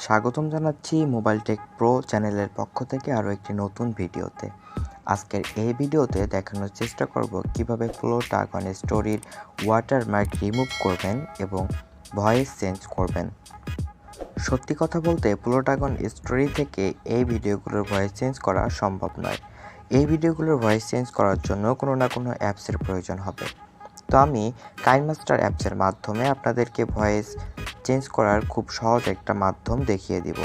স্বাগতম জানাচ্ছি mobile take pro চ্যানেলের পক্ষ থেকে আরও একটি নতুন ভিডিওতে। আজকের এই ভিডিওতে দেখানোর চেষ্টা করব কিভাবে প্লোটাগন স্টোরির ওয়াটারমার্ক রিমুভ করবেন এবং ভয়েস চেঞ্জ করবেন। সত্যি কথা বলতে প্লোটাগন স্টোরি থেকে এই ভিডিওগুলোর ভয়েস চেঞ্জ করা সম্ভব নয়। এই ভিডিওগুলোর ভয়েস চেঞ্জ করার জন্য কোনো না কোনো অ্যাপসের প্রয়োজন হবে। তো আমি কাইনমাস্টার অ্যাপসের মাধ্যমে আপনাদেরকে ভয়েস চেঞ্জ করার খুব সহজ একটা মাধ্যম দেখিয়ে দিব।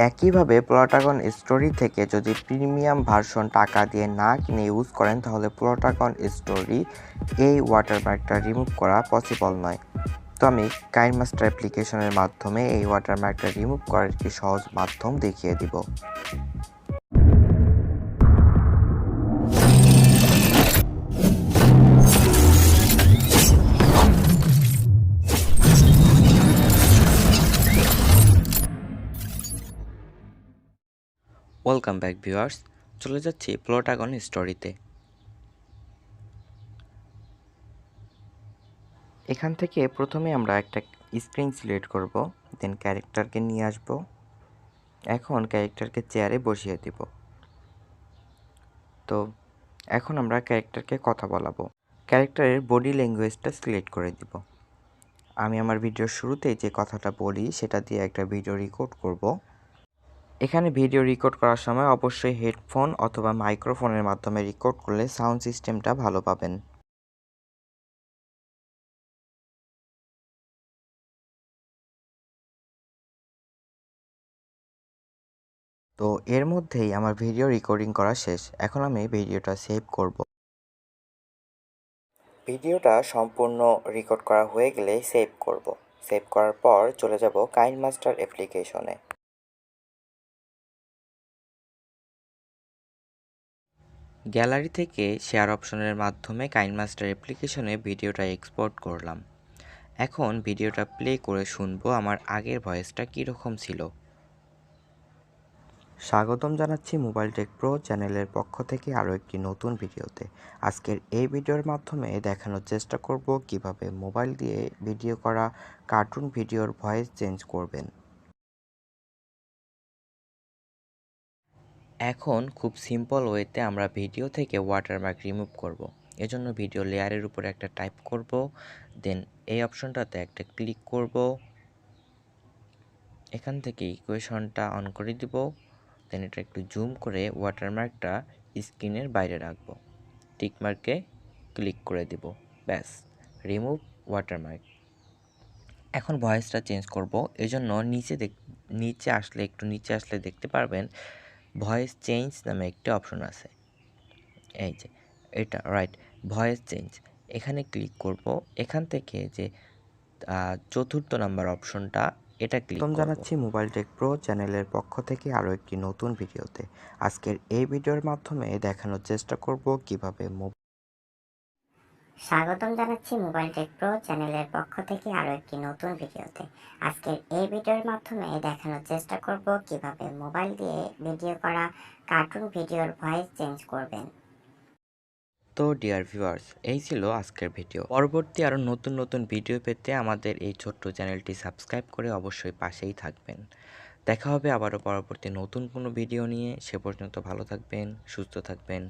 একইভাবে প্লটাগন স্টোরি থেকে যদি প্রিমিয়াম ভার্সন টাকা দিয়ে না কিনে ইউজ করেন তাহলে প্লটাগন স্টোরি এই ওয়াটারমার্কটা রিমুভ করা পসিবল নয়। তো আমি কাইনমাস্টার অ্যাপ্লিকেশনের মাধ্যমে এই ওয়াটারমার্কটা রিমুভ করার একটি সহজ মাধ্যম দেখিয়ে দিব। ওয়েলকাম ব্যাক ভিউয়ার্স, চলে যাচ্ছি প্লোটাগন স্টোরিতে। এখান থেকে প্রথমে আমরা একটা স্ক্রিন সিলেক্ট করব, দেন ক্যারেক্টারকে নিয়ে আসব। এখন ক্যারেক্টারকে চেয়ারে বসিয়ে দিব। তো এখন আমরা ক্যারেক্টারকে কথা বলাবো। ক্যারেক্টারের বডি ল্যাঙ্গুয়েজটা সিলেক্ট করে দিব। আমি আমার ভিডিওর শুরুতেই যে কথাটা বলি সেটা দিয়ে একটা ভিডিও রেকর্ড করব। এখানে ভিডিও রেকর্ড করার সময় অবশ্যই হেডফোন অথবা মাইক্রোফোনের মাধ্যমে রেকর্ড করলে সাউন্ড সিস্টেমটা ভালো পাবেন। তো এর মধ্যেই আমার ভিডিও রেকর্ডিং করা শেষ। এখন আমি ভিডিওটা সেভ করব। ভিডিওটা সম্পূর্ণ রেকর্ড করা হয়ে গেলে সেভ করব। সেভ করার পর চলে যাব কাইনমাস্টার অ্যাপ্লিকেশনে। গ্যালারি থেকে শেয়ার অপশনের মাধ্যমে কাইনমাস্টার অ্যাপ্লিকেশনে ভিডিওটা এক্সপোর্ট করলাম। এখন ভিডিওটা প্লে করে শুনবো আমার আগের ভয়েসটা কীরকম ছিল। স্বাগতম জানাচ্ছি মোবাইল টেক প্রো চ্যানেলের পক্ষ থেকে আরও একটি নতুন ভিডিওতে। আজকের এই ভিডিওর মাধ্যমে দেখানোর চেষ্টা করব কিভাবে মোবাইল দিয়ে ভিডিও করা কার্টুন ভিডিওর ভয়েস চেঞ্জ করবেন। এখন খুব সিম্পল ওয়েতে আমরা ভিডিও থেকে ওয়াটারমার্ক রিমুভ করব। এজন্য ভিডিও লেয়ারের উপরে একটা টাইপ করব, দেন এই অপশনটাতে একটা ক্লিক করব। এখান থেকে ইকুয়েশনটা অন করে দিব, দেন এটা একটু জুম করে ওয়াটারমার্কটা স্ক্রিনের বাইরে রাখবো। টিকমার্কে ক্লিক করে দিব, ব্যাস রিমুভ ওয়াটারমার্ক। এখন ভয়েসটা চেঞ্জ করব, এজন্য একটু নিচে আসলে দেখতে পারবেন ভয়েস চেঞ্জ নামে একটি অপশন আছে। এই যে এটা রাইট, ভয়েস চেঞ্জ, এখানে ক্লিক করব। এখান থেকে যে চতুর্থ নাম্বার অপশনটা এটা ক্লিক করব। জানাচ্ছি মোবাইল টেক প্রো চ্যানেলের পক্ষ থেকে আরও একটি নতুন ভিডিওতে। আজকের এই ভিডিওর মাধ্যমে দেখানোর চেষ্টা করব কিভাবে স্বাগতম জানাচ্ছি মোবাইল টেক প্রো চ্যানেলের পক্ষ থেকে আরও একটি নতুন ভিডিওতে। আজকের এই ভিডিওর মাধ্যমে দেখানোর চেষ্টা করব কিভাবে মোবাইল দিয়ে ভিডিও করা কার্টুন ভিডিওর ভয়েস চেঞ্জ করবেন। তো ডিয়ার ভিউয়ার্স, এই ছিল আজকের ভিডিও। পরবর্তী আরও নতুন নতুন ভিডিও পেতে আমাদের এই ছোট্ট চ্যানেলটি সাবস্ক্রাইব করে অবশ্যই পাশেই থাকবেন। দেখা হবে আবারও পরবর্তী নতুন কোনো ভিডিও নিয়ে। সে পর্যন্ত ভালো থাকবেন, সুস্থ থাকবেন।